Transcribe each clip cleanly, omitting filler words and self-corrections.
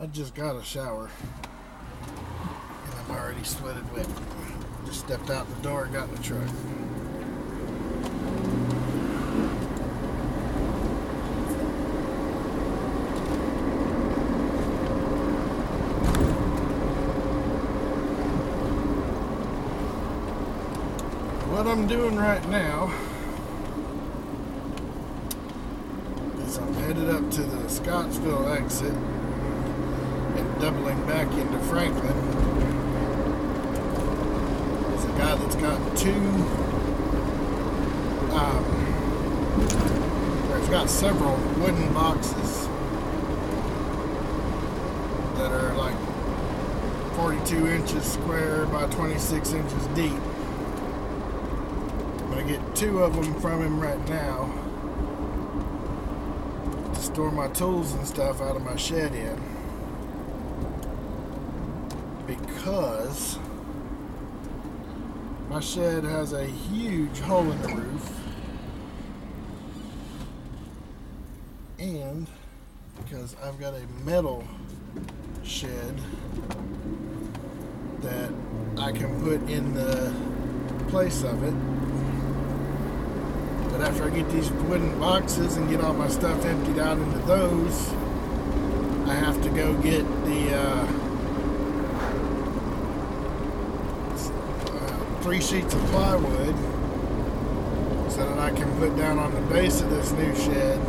I just got a shower and I'm already sweated wet. Just stepped out the door and got in the truck. What I'm doing right now is I'm headed up to the Scottsville exit and doubling back into Franklin. There's a guy that's got he's got several wooden boxes that are like 42 inches square by 26 inches deep. I'm going to get 2 of them from him right now to store my tools and stuff out of my shed in, because my shed has a huge hole in the roof, and because I've got a metal shed that I can put in the place of it. But after I get these wooden boxes and get all my stuff emptied out into those, I have to go get the 3 sheets of plywood so that I can put down on the base of this new shed.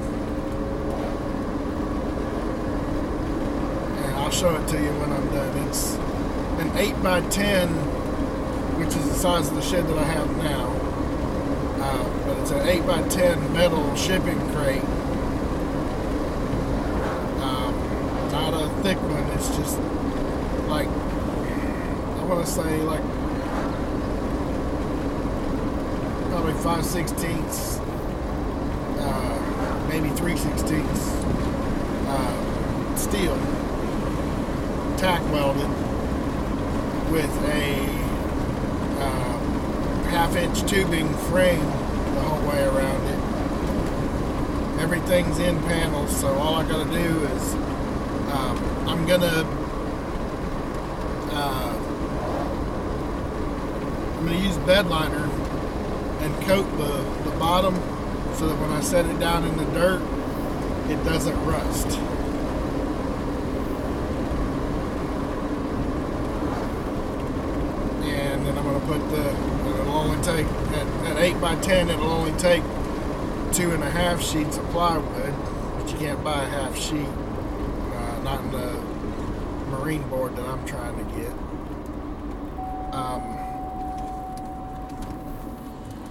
And I'll show it to you when I'm done. It's an 8x10, which is the size of the shed that I have now. But it's an 8x10 metal shipping crate. Not a thick one. It's just like, I want to say like probably 5/16, maybe 3/16 steel, tack welded with a 1/2-inch tubing frame the whole way around it. Everything's in panels, so all I gotta do is I'm gonna use bed liner and coat the bottom so that when I set it down in the dirt, it doesn't rust. And then I'm going to put it'll only take, at 8x10, it'll only take 2.5 sheets of plywood, but you can't buy a half sheet, not in the marine board that I'm trying to get.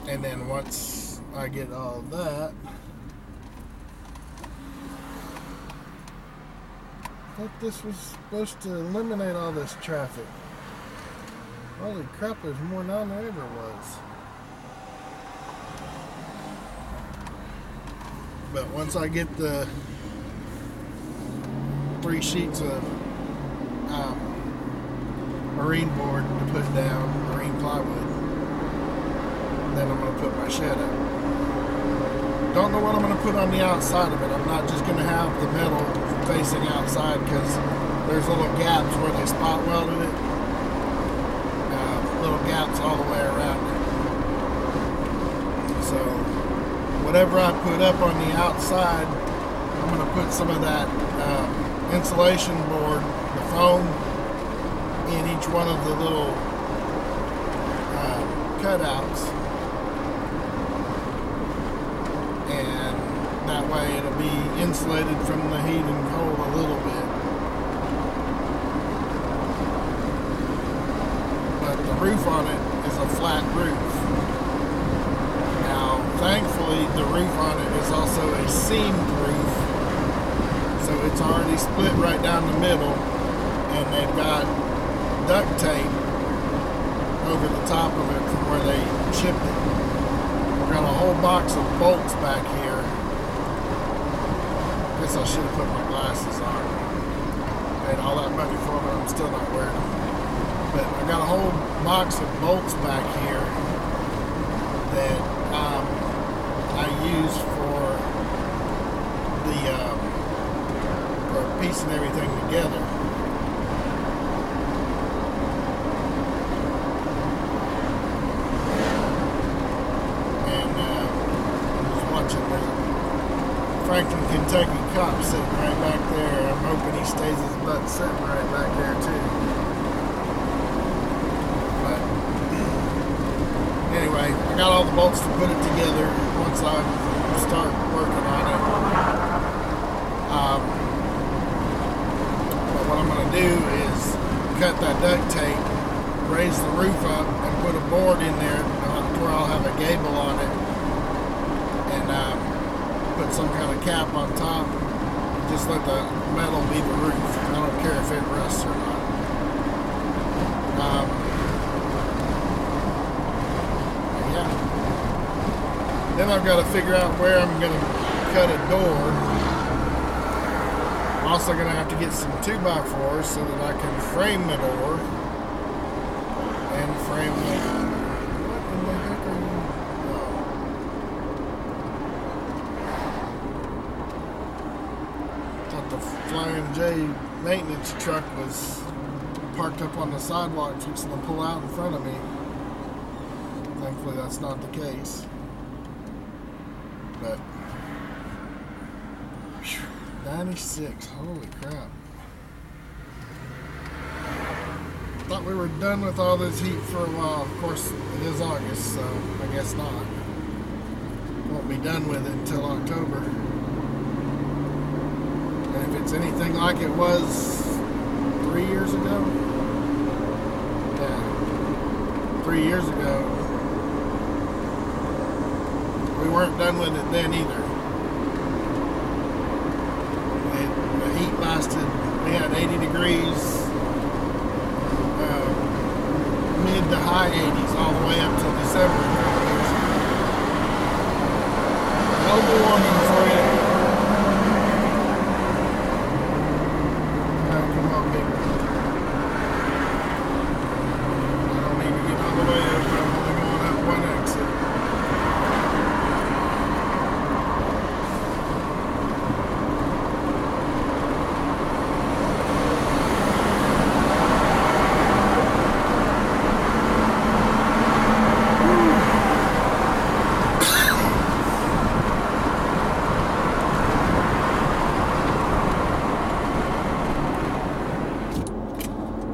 And then once I get all of that, I thought this was supposed to eliminate all this traffic. Holy crap, there's more now than there ever was. But once I get the 3 sheets of marine board to put down, marine plywood, then I'm going to put my shed up. Don't know what I'm going to put on the outside of it. I'm not just going to have the metal facing outside, because there's little gaps where they spot welded it. Little gaps all the way around it. So whatever I put up on the outside, I'm going to put some of that insulation board, the foam, in each one of the little cutouts. And that way it'll be insulated from the heat and cold a little bit. But the roof on it is a flat roof. Now, thankfully, the roof on it is also a seamed roof. So it's already split right down the middle, and they've got duct tape over the top of it from where they chipped it. I've got a whole box of bolts back here. Guess I should have put my glasses on. Paid all that money for them, I'm still not wearing them. But I got a whole box of bolts back here that I use for the piecing everything together. And I was watching the Franklin, Kentucky cop sitting right back there. I'm hoping he stays his butt sitting right back there too. But anyway, I got all the bolts to put it together once I start working on it. But what I'm going to do is cut that duct tape, raise the roof up, and put a board in there where I'll have a gable on it, and put some kind of cap on top. Just let the metal be the roof. I don't care if it rusts or not. Yeah. Then I've got to figure out where I'm going to cut a door. I'm also going to have to get some 2x4s so that I can frame the door and frame the... What in the heck are you... Oh. Thought the Flying J maintenance truck was parked up on the sidewalk fixing to pull out in front of me. Thankfully that's not the case. But 96, holy crap. Thought we were done with all this heat for a while. Of course, it is August, so I guess not. Won't be done with it until October. And if it's anything like it was 3 years ago, yeah, 3 years ago, we weren't done with it then either. The heat lasted, we had 80 degrees, mid to high 80s all the way up till December. Global warming for you. Come on, people. I don't need to get all the way up. I'm only going up one exit.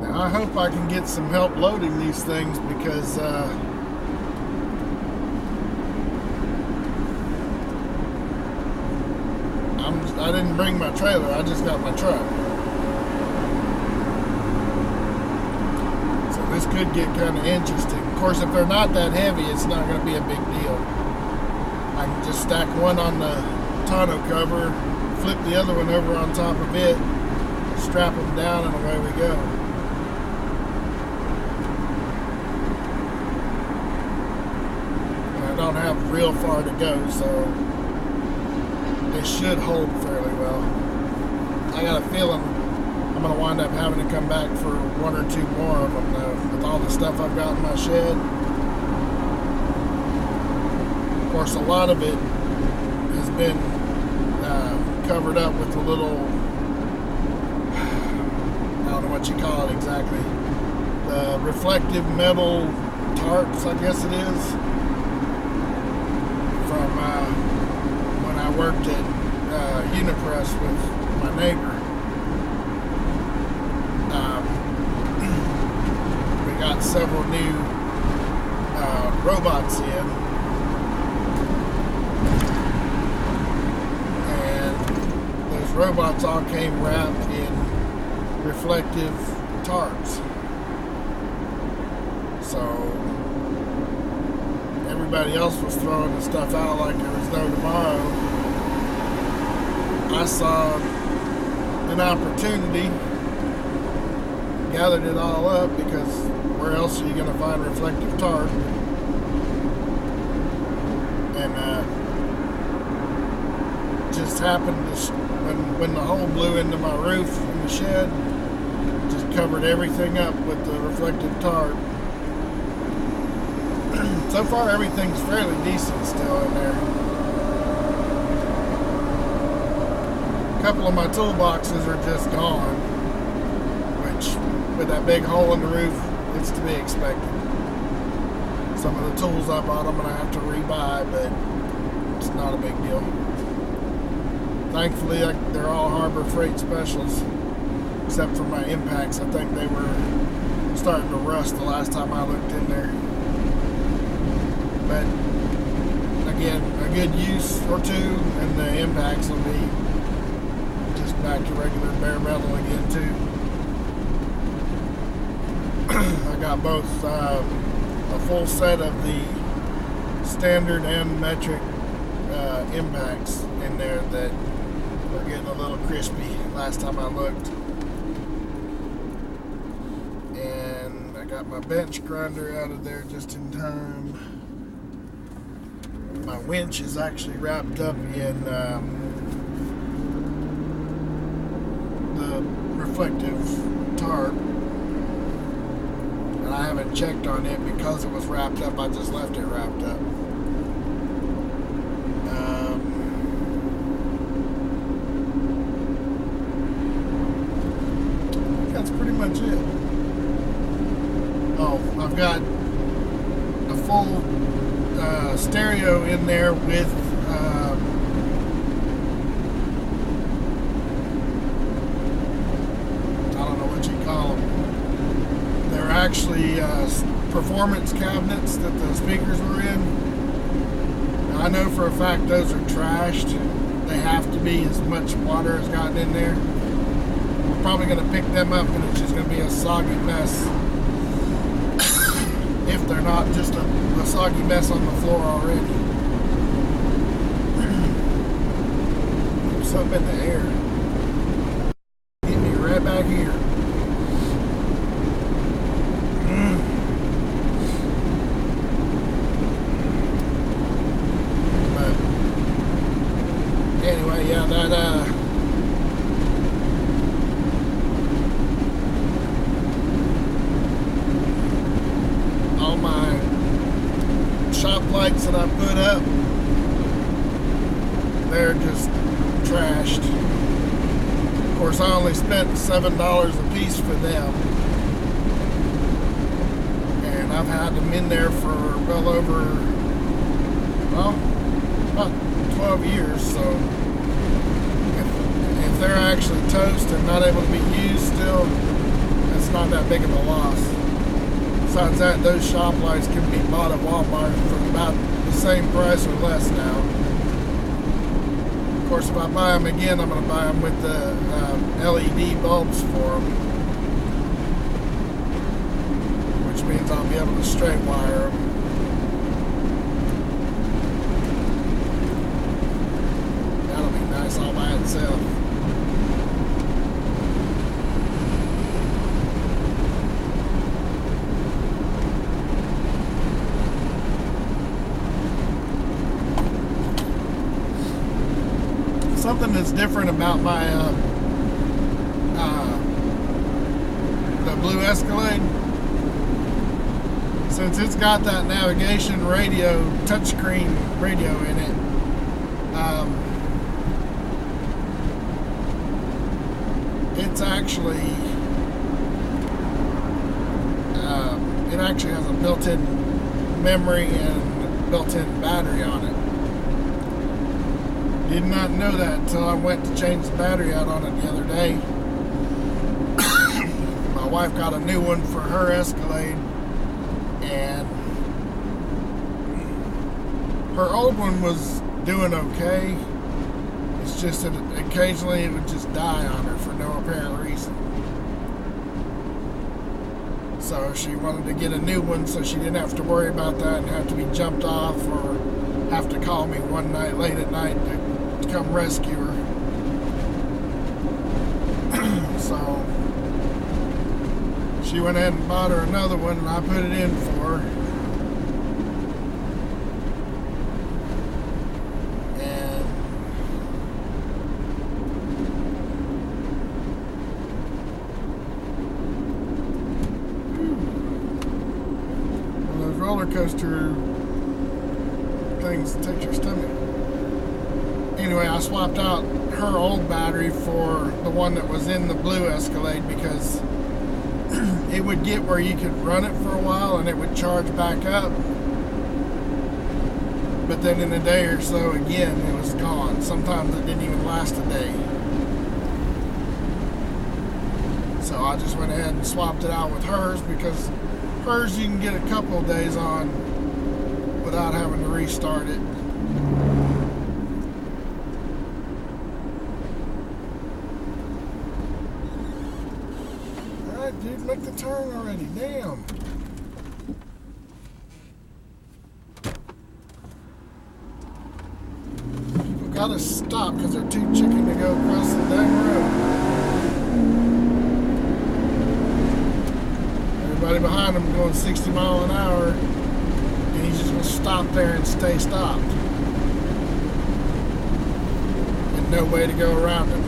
I hope I can get some help loading these things because I didn't bring my trailer, I just got my truck. So this could get kind of interesting. Of course, if they're not that heavy, it's not going to be a big deal. I can just stack one on the tonneau cover, flip the other one over on top of it, strap them down, and away we go. I don't have real far to go, so they should hold fairly well. I got a feeling I'm going to wind up having to come back for one or two more of them, though, with all the stuff I've got in my shed. Of course, a lot of it has been covered up with the little, I don't know what you call it exactly, the reflective metal tarps, I guess it is. From when I worked at Unipress with my neighbor. We got several new robots in, and those robots all came wrapped in reflective tarps. So everybody else was throwing the stuff out like there was no tomorrow. I saw an opportunity, gathered it all up, because where else are you going to find reflective tarp? And just happened to, when the hole blew into my roof in the shed, just covered everything up with the reflective tarp. So far, everything's fairly decent still in there. A couple of my toolboxes are just gone, which with that big hole in the roof, it's to be expected. Some of the tools I bought I'm going to have to rebuy, but it's not a big deal. Thankfully, they're all Harbor Freight specials, except for my impacts. I think they were starting to rust the last time I looked in there. But again, a good use or two, and the impacts will be just back to regular bare metal again too. I got both a full set of the standard and metric impacts in there that were getting a little crispy last time I looked. And I got my bench grinder out of there just in time. My winch is actually wrapped up in the reflective tarp. And I haven't checked on it because it was wrapped up. I just left it wrapped up. That's pretty much it. Oh, I've got a full stereo in there with I don't know what you call them. They're actually performance cabinets that the speakers were in. Now, I know for a fact those are trashed. They have to be, as much water has gotten in there. We're probably going to pick them up and it's just going to be a soggy mess. If they're not just a soggy mess on the floor already. There's something in the air. Get me right back here. But anyway, yeah, that all my shop lights that I put up, they're just trashed. Of course, I only spent $7 a piece for them, and I've had them in there for well over, well, about 12 years. So if they're actually toast and not able to be used still, it's not that big of a loss. Besides that, those shop lights can be bought at Walmart for about the same price or less now. Of course, if I buy them again, I'm going to buy them with the LED bulbs for them, which means I'll be able to straight wire them. That'll be nice all by itself. Something that's different about my the Blue Escalade, since it's got that navigation radio, touchscreen radio in it. It's actually it actually has a built-in memory and built-in battery on it. Did not know that until I went to change the battery out on it the other day. My wife got a new one for her Escalade, and her old one was doing okay. It's just that occasionally it would just die on her for no apparent reason. So she wanted to get a new one so she didn't have to worry about that and have to be jumped off or have to call me one night late at night to come rescue her. So she went ahead and bought her another one, and I put it in for her. And those roller coaster things that take your stomach. Anyway, I swapped out her old battery for the one that was in the blue Escalade, because it would get where you could run it for a while and it would charge back up, but then in a day or so again it was gone. Sometimes it didn't even last a day. So I just went ahead and swapped it out with hers, because hers you can get a couple of days on without having to restart it. Alright, dude, make the turn already. Damn. People gotta stop because they're too chicken to go across the dang road. Everybody behind him going 60 miles an hour, and he's just going to stop there and stay stopped. And no way to go around him.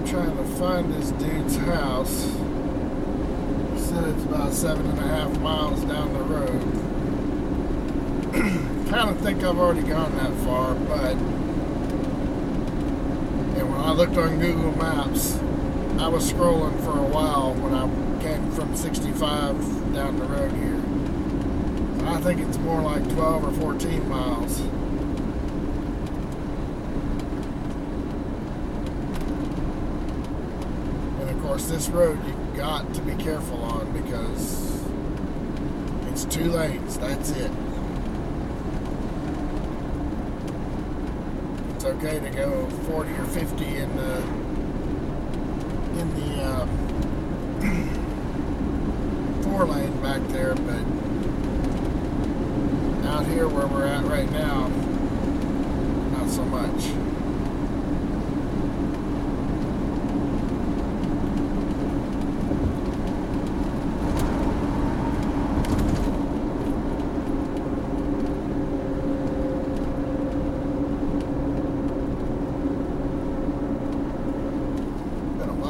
Trying to find this dude's house. He said it's about 7.5 miles down the road. Kind of think I've already gone that far, but and when I looked on Google Maps, I was scrolling for a while when I came from 65 down the road here. So I think it's more like 12 or 14 miles. Of course, this road you've got to be careful on, because it's 2 lanes. That's it. It's okay to go 40 or 50 in the 4-lane back there, but out here where we're at right now, not so much.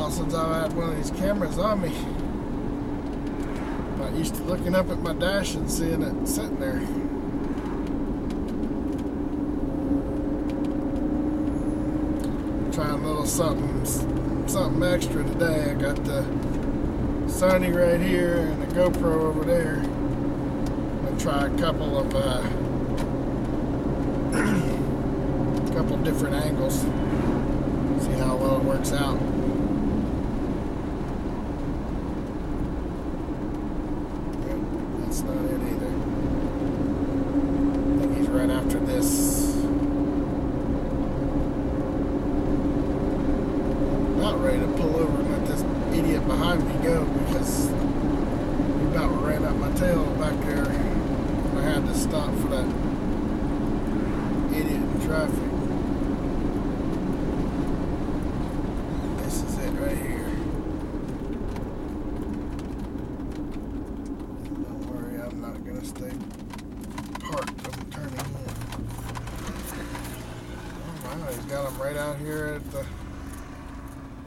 Since I've had one of these cameras on me. I'm not used to looking up at my dash and seeing it sitting there. Trying a little something extra today. I got the Sony right here and the GoPro over there. I'm gonna try a couple of couple different angles. See how well it works out. That's not it either. I think he's right after this. About ready to pull over and let this idiot behind me go, because he about ran up my tail back there and I had to stop for that idiot in traffic. This is it right here. Stay parked. I'm turning in. Oh wow, he's got them right out here at the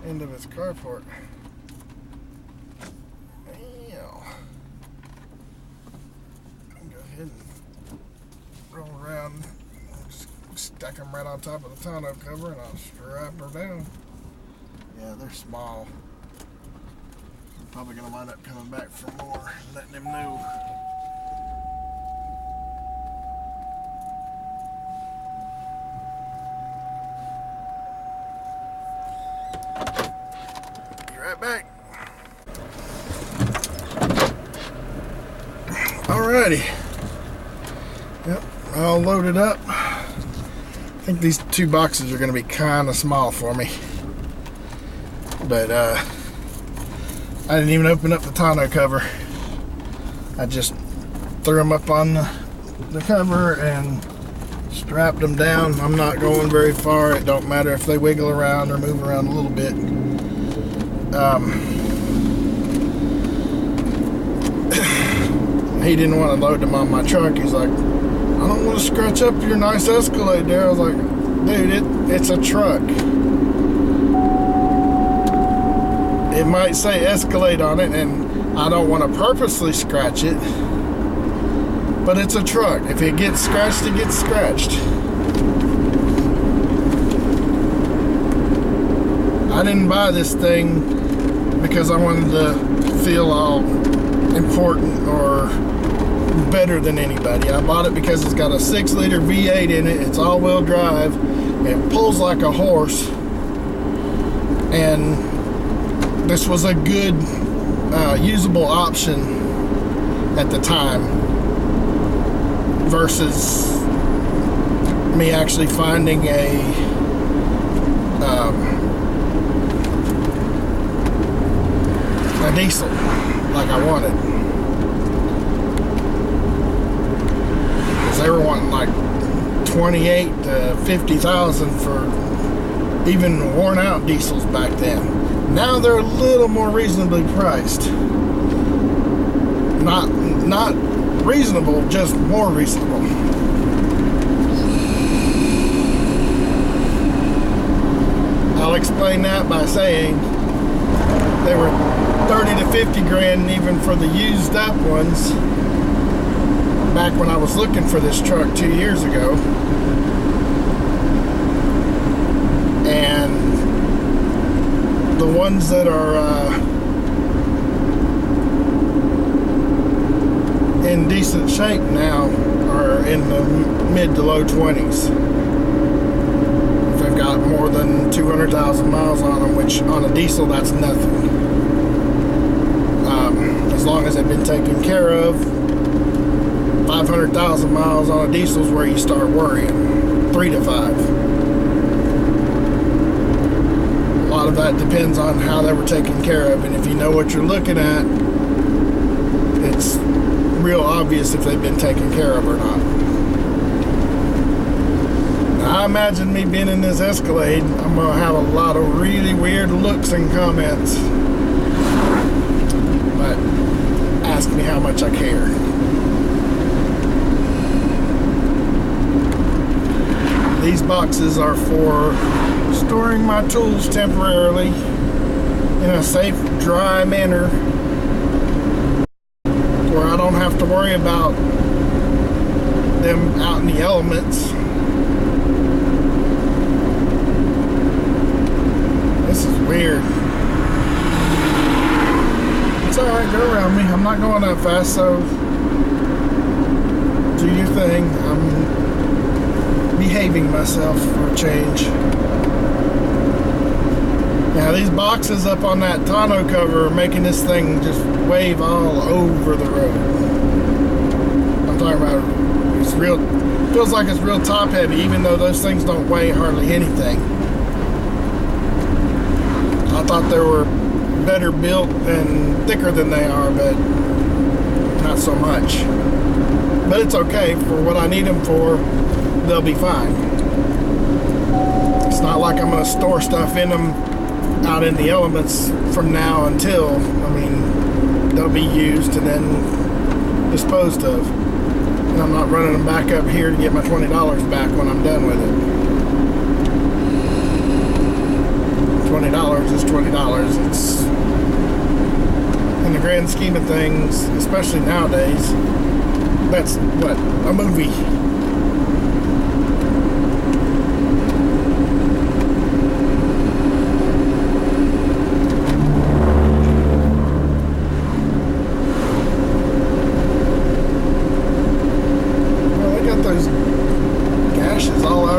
end of his carport. Go ahead and roll around. Just stack them right on top of the tonneau cover and I'll strap her down. Yeah, they're small. I'm probably going to wind up coming back for more, letting them know. Back. Alrighty. Yep, all loaded up. I think these 2 boxes are going to be kind of small for me. But I didn't even open up the tonneau cover. I just threw them up on the cover and Strapped them down. I'm not going very far. It don't matter if they wiggle around or move around a little bit. He didn't want to load them on my truck. He's like, I don't want to scratch up your nice Escalade there. I was like, dude, it's a truck. It might say Escalade on it, and I don't want to purposely scratch it, but it's a truck. If it gets scratched, it gets scratched. I didn't buy this thing because I wanted to feel all important or better than anybody. I bought it because it's got a 6-liter V8 in it. It's all-wheel drive. It pulls like a horse, and this was a good usable option at the time versus me actually finding a diesel like I wanted. Because they were wanting like 28 to 50,000 for even worn out diesels back then. Now they're a little more reasonably priced. Not reasonable, just more reasonable. I'll explain that by saying they were 30 to 50 grand even for the used up ones back when I was looking for this truck 2 years ago. And the ones that are in decent shape now are in the mid to low 20s. If they've got more than 200,000 miles on them, which on a diesel that's nothing. As long as they've been taken care of, 500,000 miles on a diesel is where you start worrying. 3 to 5. A lot of that depends on how they were taken care of, and if you know what you're looking at, it's real obvious if they've been taken care of or not. Now, I imagine me being in this Escalade, I'm going to have a lot of really weird looks and comments. But ask me how much I care. These boxes are for storing my tools temporarily in a safe, dry manner where I don't have to worry about them out in the elements. This is weird. It's alright, go around me. I'm not going that fast, so do your thing. I'm behaving myself for a change. Now these boxes up on that tonneau cover are making this thing just wave all over the road. I'm talking about it's real, feels like it's real top heavy, even though those things don't weigh hardly anything. I thought they were better built and thicker than they are, but not so much. But it's okay for what I need them for. They'll be fine. It's not like I'm going to store stuff in them out in the elements from now until, I mean, they'll be used and then disposed of. And I'm not running them back up here to get my $20 back when I'm done with it. $20 is $20. It's, in the grand scheme of things, especially nowadays, that's what, a movie.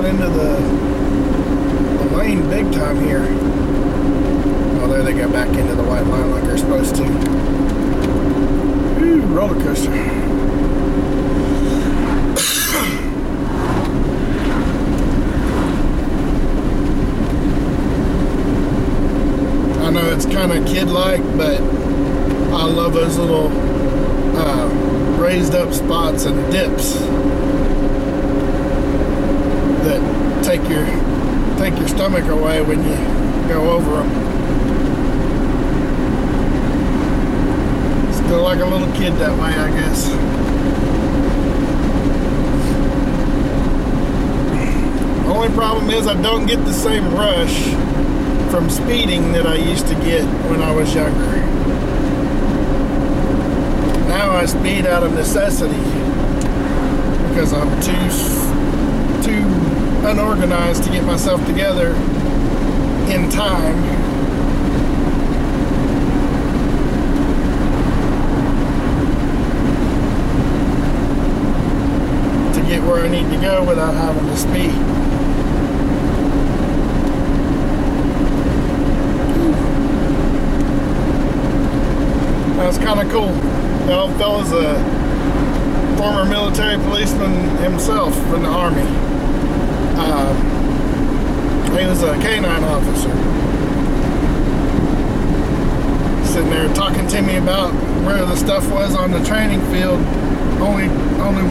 Into the lane big time here. Oh, there they go back into the white line like they're supposed to. Ooh, roller coaster. I know it's kind of kid-like, but I love those little raised up spots and dips. that take your stomach away when you go over them. Still like a little kid that way, I guess. The only problem is I don't get the same rush from speeding that I used to get when I was younger. Now I speed out of necessity because I'm too unorganized to get myself together in time. To get where I need to go without having to speed. That's kind of cool. The old fella's a former military policeman himself in the Army. He was a canine officer. Sitting there talking to me about where the stuff was on the training field. Only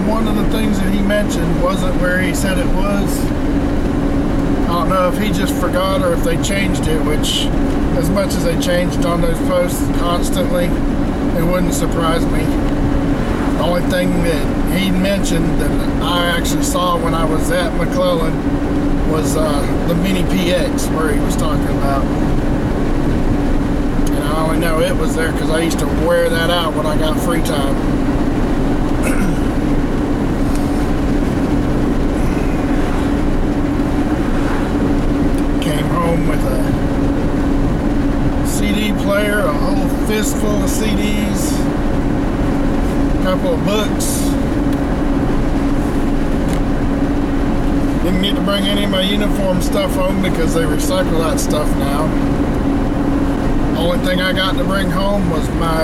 one of the things that he mentioned wasn't where he said it was. I don't know if he just forgot or if they changed it, which, as much as they changed on those posts constantly, it wouldn't surprise me. The only thing that he mentioned that I actually saw when I was at McClellan was the Mini PX, where he was talking about. And I only know it was there because I used to wear that out when I got free time. Came home with a CD player, a whole fistful of CDs, a couple of books. Didn't get to bring any of my uniform stuff home because they recycle that stuff now. Only thing I got to bring home was my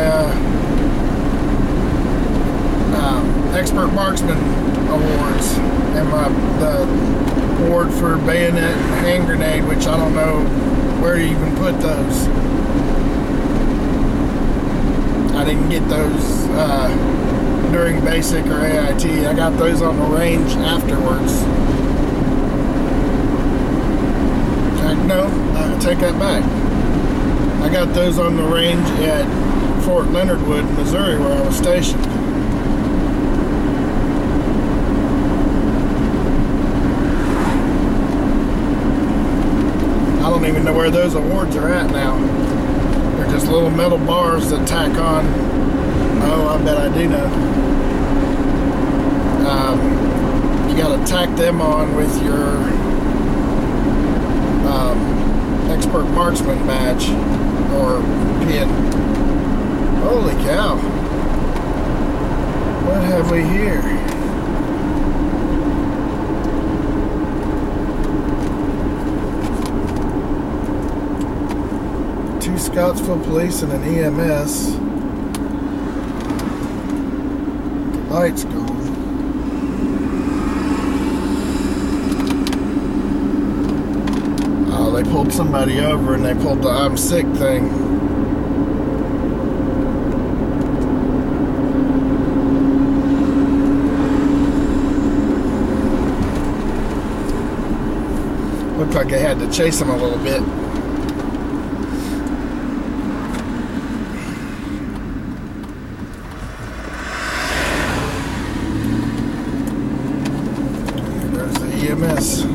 expert marksman awards and the award for bayonet and hand grenade, which I don't know where you even put those. I didn't get those during basic or AIT. I got those on the range afterwards. No, I take that back. I got those on the range at Fort Leonard Wood, Missouri, where I was stationed. I don't even know where those awards are at now. They're just little metal bars that tack on. Oh, I bet I do know. You gotta tack them on with your expert marksman badge or pin. Holy cow. What have we here? Two Scottsville police and an EMS. The light's gone. They pulled somebody over and they pulled the I'm sick thing. Looked like I had to chase him a little bit. There's the EMS.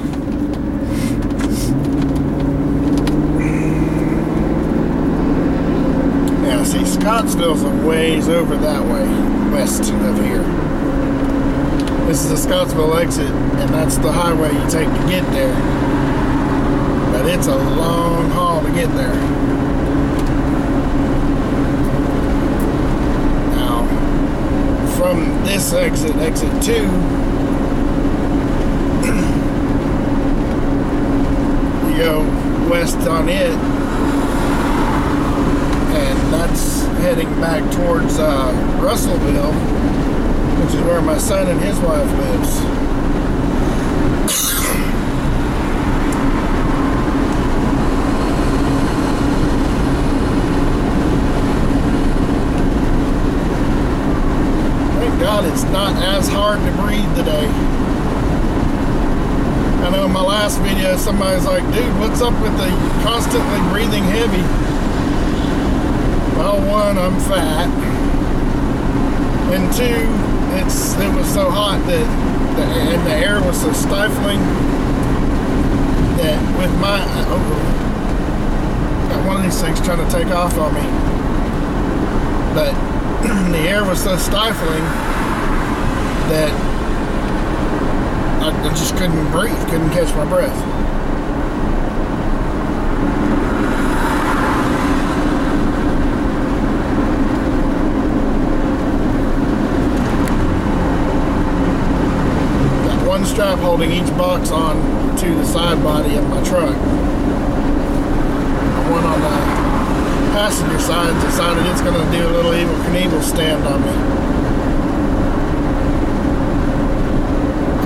See, Scottsville's a ways over that way, west of here. This is the Scottsville exit, and that's the highway you take to get there. But it's a long haul to get there. Now, from this exit, exit 2, you go west on it, and that's heading back towards Russellville, which is where my son and his wife lives. Thank God it's not as hard to breathe today. I on my last video, somebody's like, dude, what's up with the constantly breathing heavy? Well, one, I'm fat, and two, it was so hot that and the air was so stifling that with my got one of these things trying to take off on me, but the air was so stifling that I just couldn't breathe, couldn't catch my breath. Got one strap holding each box on to the side body of my truck. The one on the passenger side decided it's going to do a little Evel Knievel stand on me.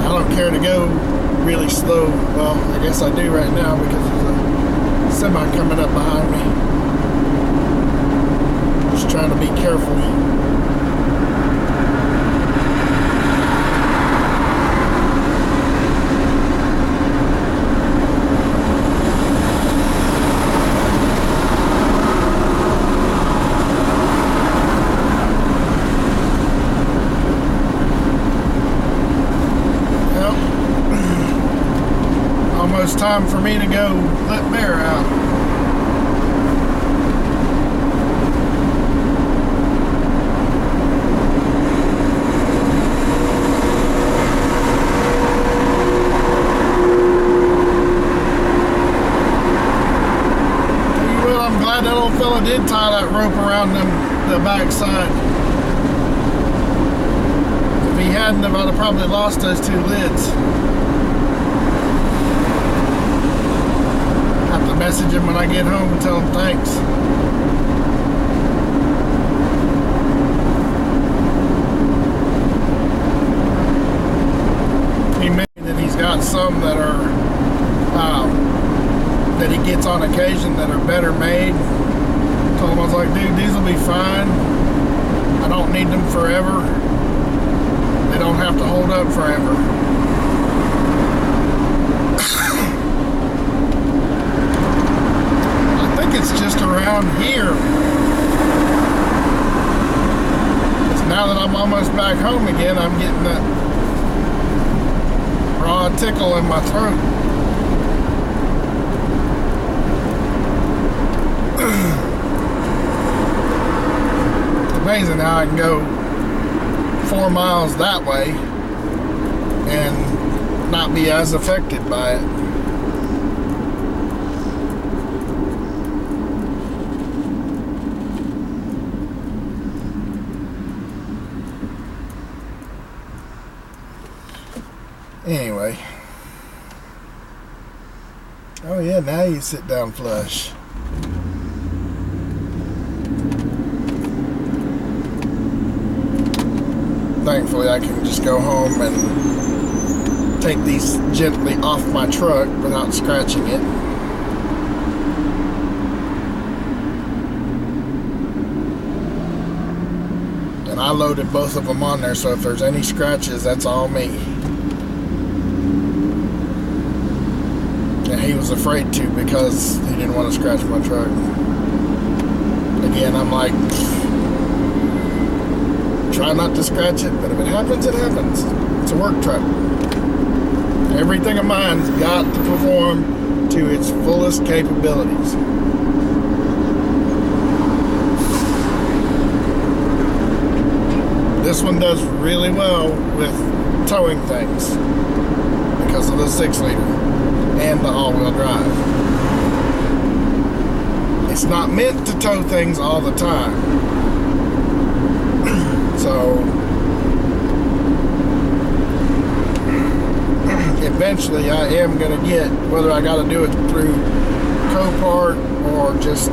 I don't care to go really slow. Well, I guess I do right now because there's a semi coming up behind me. Just trying to be careful. Almost time for me to go let Bear out. Well, I'm glad that old fella did tie that rope around the back side. If he hadn't, I'd have probably lost those two lids. Message him when I get home and tell him thanks. He mentioned that he's got some that are that he gets on occasion that are better made. Told him, I was like, dude, these will be fine. I don't need them forever. They don't have to hold up forever. It's just around here. It's now that I'm almost back home again, I'm getting that raw tickle in my throat. It's amazing how I can go 4 miles that way and not be as affected by it. Anyway. Oh yeah, now you sit down flush. Thankfully I can just go home and take these gently off my truck without scratching it. And I loaded both of them on there, so if there's any scratches, that's all me. And he was afraid to because he didn't want to scratch my truck. Again, I'm like, try not to scratch it, but if it happens, it happens. It's a work truck. Everything of mine's got to perform to its fullest capabilities. This one does really well with towing things because of the 6-liter and the all-wheel drive. It's not meant to tow things all the time. So eventually I am going to get, whether I got to do it through Copart or just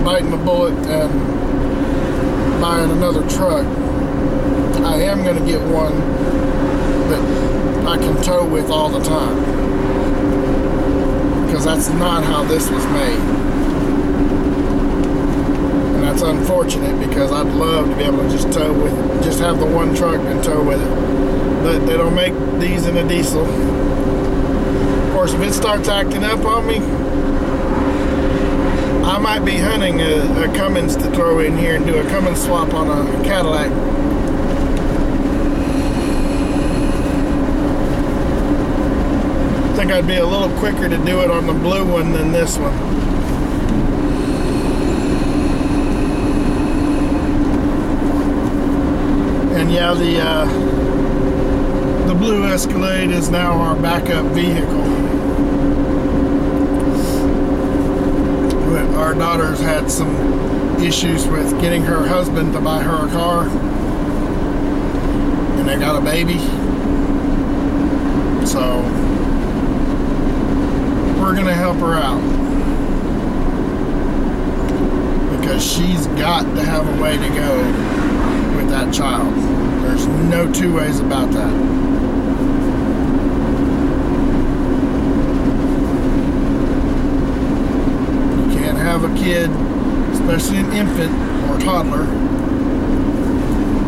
biting the bullet and buying another truck, I am going to get one that I can tow with all the time. Because that's not how this was made. And that's unfortunate because I'd love to be able to just tow with it, just have the one truck and tow with it. But they don't make these in a diesel. Of course, if it starts acting up on me, I might be hunting a Cummins to throw in here and do a Cummins swap on a Cadillac. I think I'd be a little quicker to do it on the blue one than this one. And yeah, the blue Escalade is now our backup vehicle. Our daughter's had some issues with getting her husband to buy her a car, and they got a baby. So we're gonna help her out because she's got to have a way to go with that child. There's no two ways about that. You can't have a kid, especially an infant or toddler,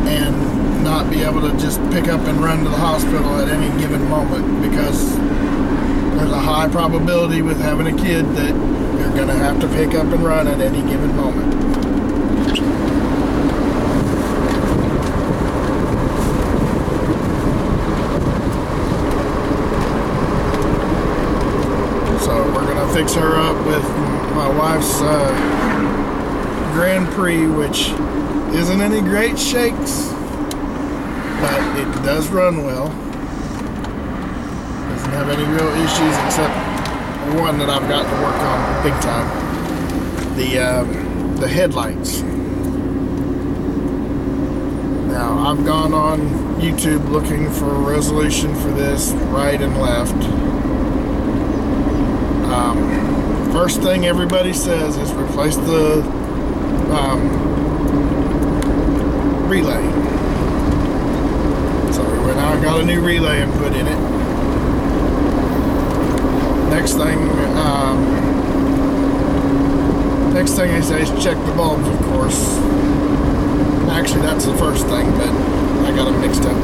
and not be able to just pick up and run to the hospital at any given moment, because there's a high probability with having a kid that you're going to have to pick up and run at any given moment. So we're going to fix her up with my wife's Grand Prix, which isn't any great shakes, but it does run well. Doesn't have any real issues except one that I've got to work on big time. The headlights. Now, I've gone on YouTube looking for a resolution for this, right and left. First thing everybody says is replace the relay. So we went out and got a new relay and put in it. Next thing they say is check the bulbs, of course. Actually, that's the first thing, but I got them mixed up.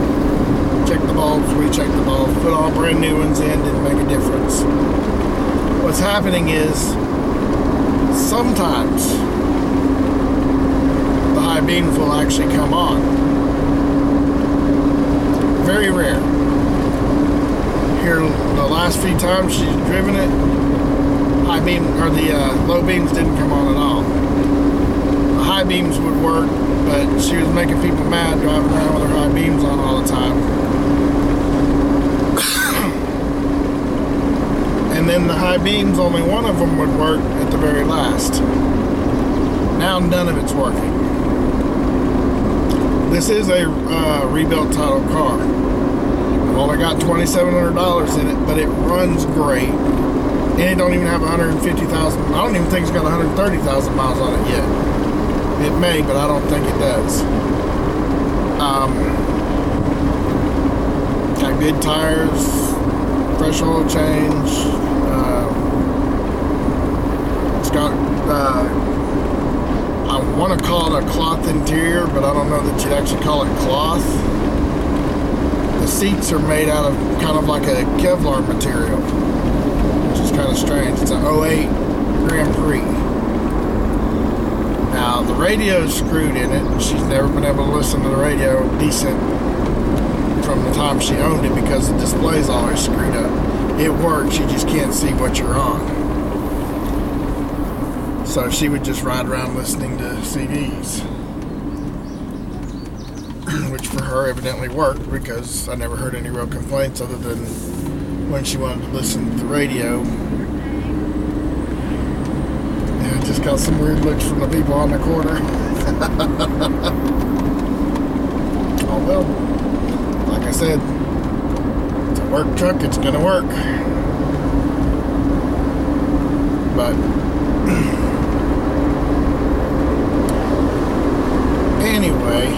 Check the bulbs, recheck the bulbs, put all brand new ones in, didn't make a difference. What's happening is sometimes the high beams will actually come on. Very rare. Here, the last few times she's driven it, high beam or the low beams didn't come on at all. The high beams would work, but she was making people mad driving around with her high beams on all the time. And then the high beams, only one of them would work at the very last. Now none of it's working. This is a rebuilt title car. I've only got $2,700 in it, but it runs great. And it don't even have 150,000. I don't even think it's got 130,000 miles on it yet. It may, but I don't think it does. Got good tires, fresh oil change. It's got, I want to call it a cloth interior, but I don't know that you'd actually call it cloth. The seats are made out of kind of like a Kevlar material, which is kind of strange. It's an 08 Grand Prix. Now, the radio's screwed in it. She's never been able to listen to the radio decent from the time she owned it because the display's always screwed up. It works, you just can't see what you're on. So she would just ride around listening to CDs. Which for her evidently worked, because I never heard any real complaints other than when she wanted to listen to the radio. Yeah, I just got some weird looks from the people on the corner. Oh well, like I said, it's a work truck, it's gonna work. But anyway,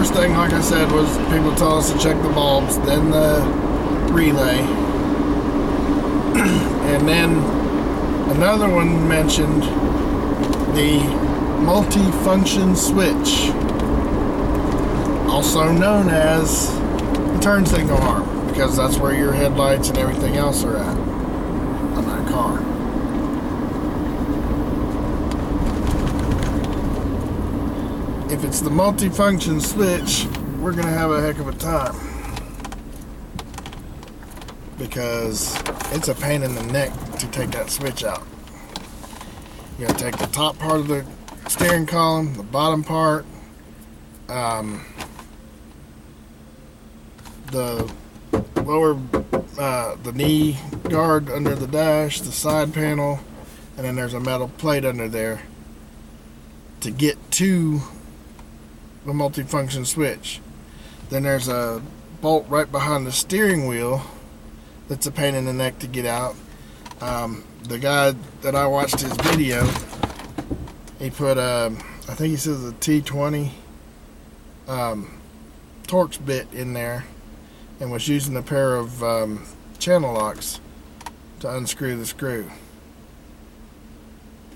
first thing, like I said, was people told us to check the bulbs, then the relay, and then another one mentioned the multi-function switch, also known as the turn signal arm, because that's where your headlights and everything else are at on that car. If it's the multi-function switch, we're going to have a heck of a time, because it's a pain in the neck to take that switch out. You got to take the top part of the steering column, the bottom part, the lower, the knee guard under the dash, the side panel, and then there's a metal plate under there to get to the multifunction switch. Then there's a bolt right behind the steering wheel that's a pain in the neck to get out. The guy that I watched his video, he put I think he says a T20 Torx bit in there and was using a pair of channel locks to unscrew the screw.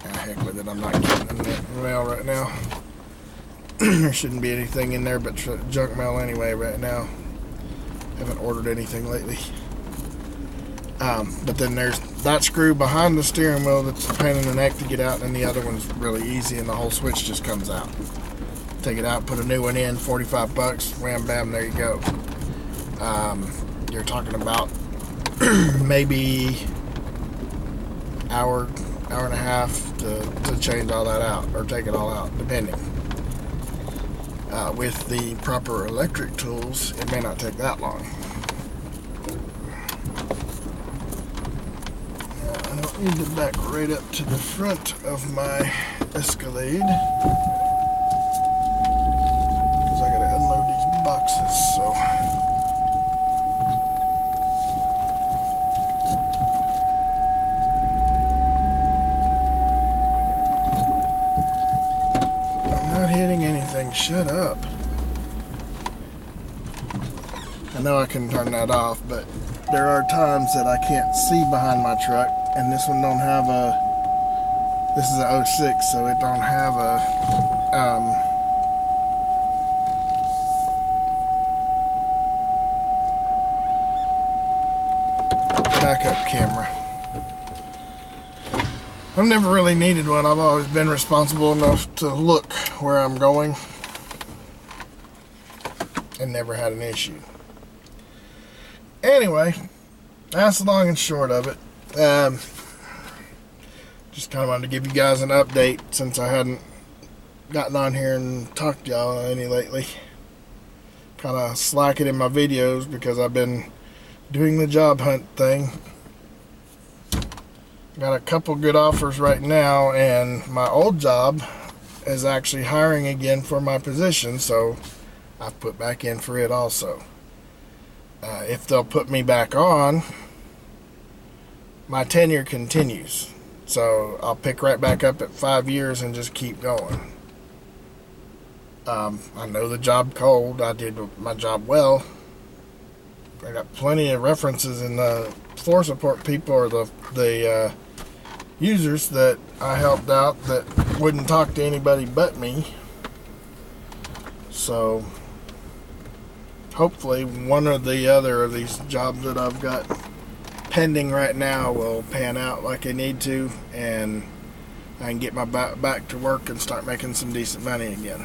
Heck with it, I'm not getting in the mail right now. There shouldn't be anything in there but junk mail anyway right now. Haven't ordered anything lately. But then there's that screw behind the steering wheel that's a pain in the neck to get out, and the other one's really easy, and the whole switch just comes out. Take it out, put a new one in, 45 bucks, wham bam, there you go. You're talking about maybe hour and a half to change all that out, or take it all out, depending. With the proper electric tools, it may not take that long. I don't need to back right up to the front of my Escalade, because I gotta unload these boxes, so. I'm not hitting anything, shut up. I know I can turn that off, but there are times that I can't see behind my truck, and this one don't have a, this is a 06, so it don't have a backup camera. I've never really needed one. I've always been responsible enough to look where I'm going and never had an issue. Anyway, that's the long and short of it. Just kind of wanted to give you guys an update since I hadn't gotten on here and talked to y'all any lately. Kind of slacking in my videos because I've been doing the job hunt thing. Got a couple good offers right now, and my old job is actually hiring again for my position, so I've put back in for it also. If they'll put me back on, my tenure continues. So I'll pick right back up at 5 years and just keep going. I know the job cold. I did my job well. I got plenty of references in the floor support people, or the users that I helped out that wouldn't talk to anybody but me. So hopefully one or the other of these jobs that I've got pending right now will pan out like I need to, and I can get my back to work and start making some decent money again.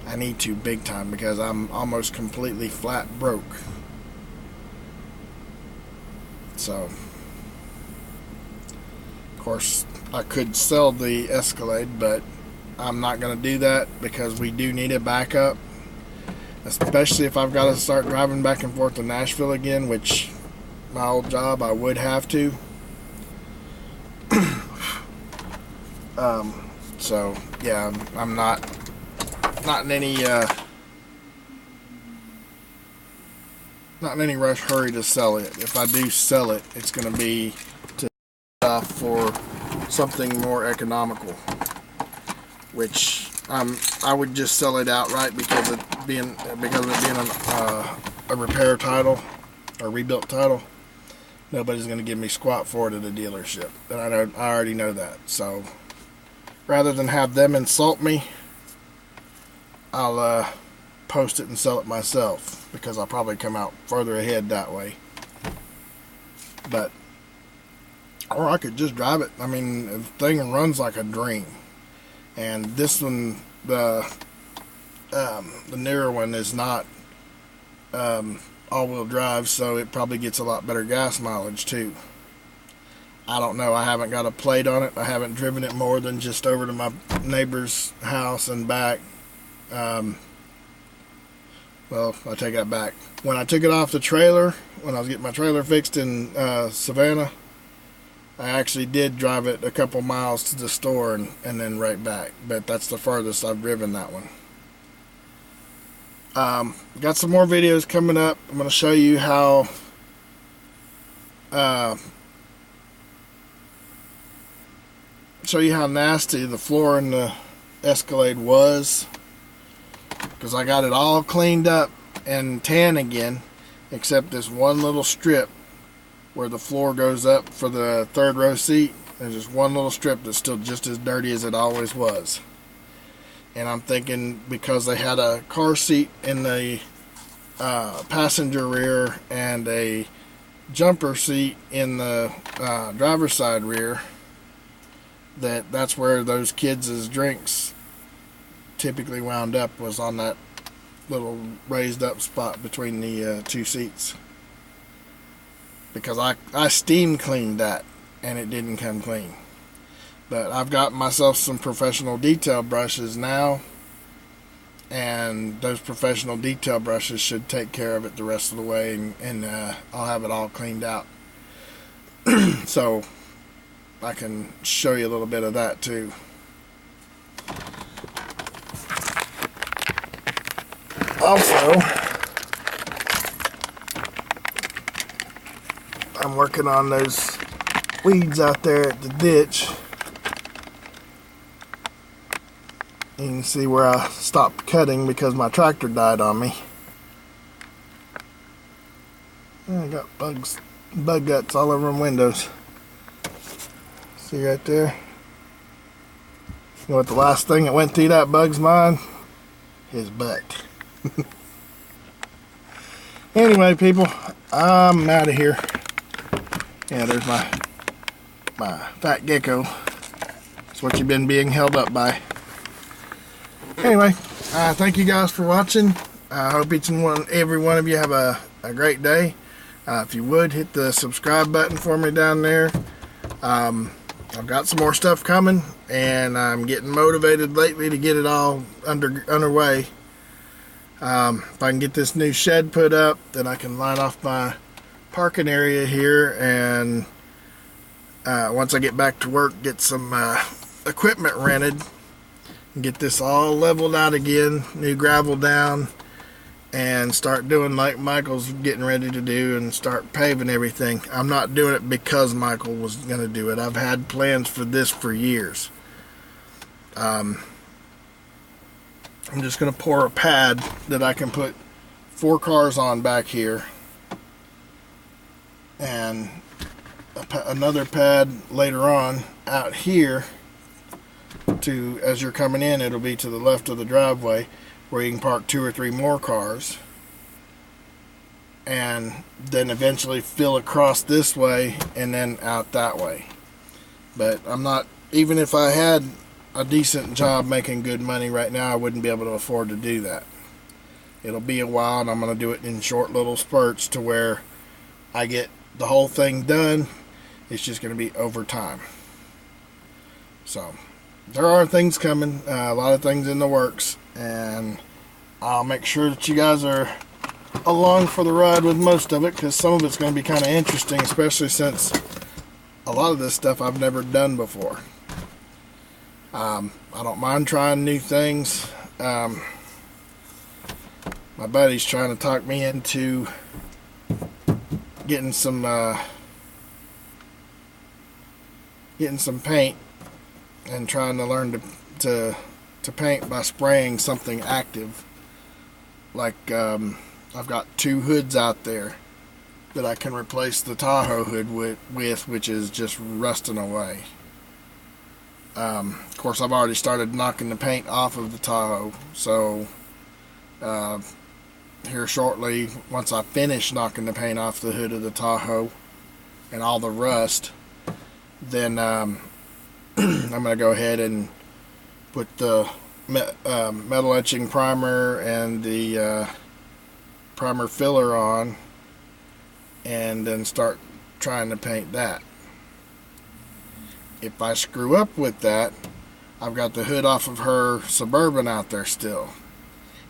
I need to big time, because I'm almost completely flat broke. So of course I could sell the Escalade, but I'm not going to do that because we do need a backup, especially if I've got to start driving back and forth to Nashville again, which my old job I would have to. So yeah, I'm not in any rush hurry to sell it. If I do sell it, it's going to be to for something more economical, which I would just sell it outright because of it being a repair title or rebuilt title. Nobody's going to give me squat for it at a dealership, and I already know that. So rather than have them insult me, I'll post it and sell it myself, because I'll probably come out further ahead that way. Or I could just drive it. I mean, the thing runs like a dream. And this one, the newer one, is not all-wheel drive, so it probably gets a lot better gas mileage too. I don't know. I haven't got a plate on it. I haven't driven it more than just over to my neighbor's house and back. Well, I take that back. When I took it off the trailer, when I was getting my trailer fixed in Savannah, I actually did drive it a couple miles to the store and then right back. But that's the furthest I've driven that one. Got some more videos coming up. I'm going to show you how nasty the floor in the Escalade was, because I got it all cleaned up and tan again, except this one little strip where the floor goes up for the third row seat. There's just one little strip that's still just as dirty as it always was. And I'm thinking because they had a car seat in the passenger rear and a jumper seat in the driver's side rear, that's where those kids' drinks typically wound up, was on that little raised up spot between the two seats. Because I steam cleaned that and it didn't come clean. But I've got myself some professional detail brushes now, and those professional detail brushes should take care of it the rest of the way, and I'll have it all cleaned out. So I can show you a little bit of that too. Also, I'm working on those weeds out there at the ditch. You can see where I stopped cutting because my tractor died on me. I got bug guts all over my windows. See right there? You know what the last thing that went through that bug's mind? His butt. Anyway, people, I'm out of here. Yeah, there's my fat gecko. That's what you've been being held up by. Anyway, thank you guys for watching. I hope every one of you have a great day. If you would, hit the subscribe button for me down there. I've got some more stuff coming, and I'm getting motivated lately to get it all underway. If I can get this new shed put up, then I can line off my parking area here, and once I get back to work, get some equipment rented and get this all leveled out again, new gravel down, and start doing like Michael's getting ready to do and start paving everything. I'm not doing it because Michael was going to do it. I've had plans for this for years. I'm just going to pour a pad that I can put 4 cars on back here, and another pad later on out here as you're coming in. It'll be to the left of the driveway where you can park 2 or 3 more cars, and then eventually fill across this way and then out that way. But I'm not, even if I had a decent job making good money right now, I wouldn't be able to afford to do that. It'll be a while, and I'm going to do it in short little spurts to where I get the whole thing done. It's just going to be over time. So there are things coming, a lot of things in the works, and I'll make sure that you guys are along for the ride with most of it, because some of it's going to be kind of interesting, especially since a lot of this stuff I've never done before. I don't mind trying new things. My buddy's trying to talk me into getting some paint and trying to learn to to paint by spraying something active. Like I've got 2 hoods out there that I can replace the Tahoe hood with, which is just rusting away. Of course, I've already started knocking the paint off of the Tahoe, so here shortly, once I finish knocking the paint off the hood of the Tahoe and all the rust, then I'm going to go ahead and put the metal etching primer and the primer filler on, and then start trying to paint that. If I screw up with that, I've got the hood off of her Suburban out there still.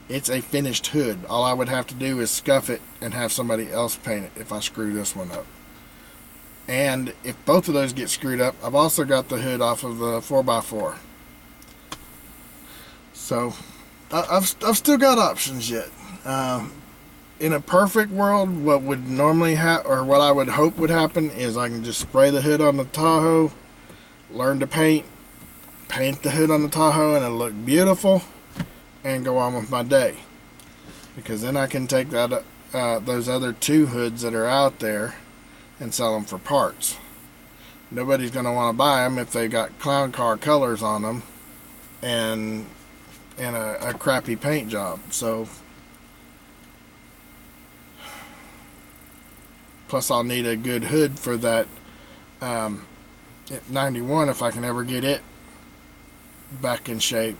It's a finished hood. All I would have to do is scuff it and have somebody else paint it if I screw this one up. And if both of those get screwed up, I've also got the hood off of the 4x4. So I've still got options yet. In a perfect world, what would normally or what I would hope would happen is I can just spray the hood on the Tahoe, learn to paint the hood on the Tahoe, and it'll look beautiful, and go on with my day. Because then I can take that those other 2 hoods that are out there and sell them for parts. Nobody's going to want to buy them if they got clown car colors on them and a crappy paint job. So plus I'll need a good hood for that 91 if I can ever get it back in shape.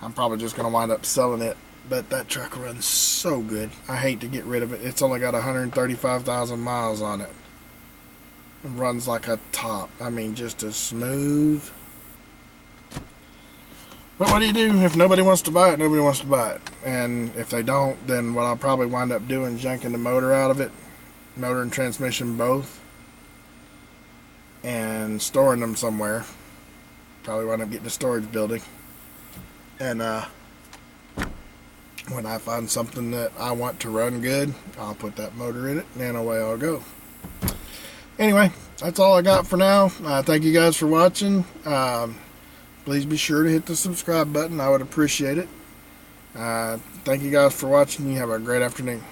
I'm probably just going to wind up selling it, but that truck runs so good. I hate to get rid of it. It's only got 135,000 miles on it. It runs like a top. I mean, just as smooth. But what do you do? If nobody wants to buy it, nobody wants to buy it. And if they don't, then what I'll probably wind up doing is yanking the motor out of it, motor and transmission both, and storing them somewhere. Probably wind up getting a storage building. And when I find something that I want to run good, I'll put that motor in it, and away I'll go. Anyway, that's all I got for now. Thank you guys for watching. Please be sure to hit the subscribe button. I would appreciate it. Thank you guys for watching. You have a great afternoon.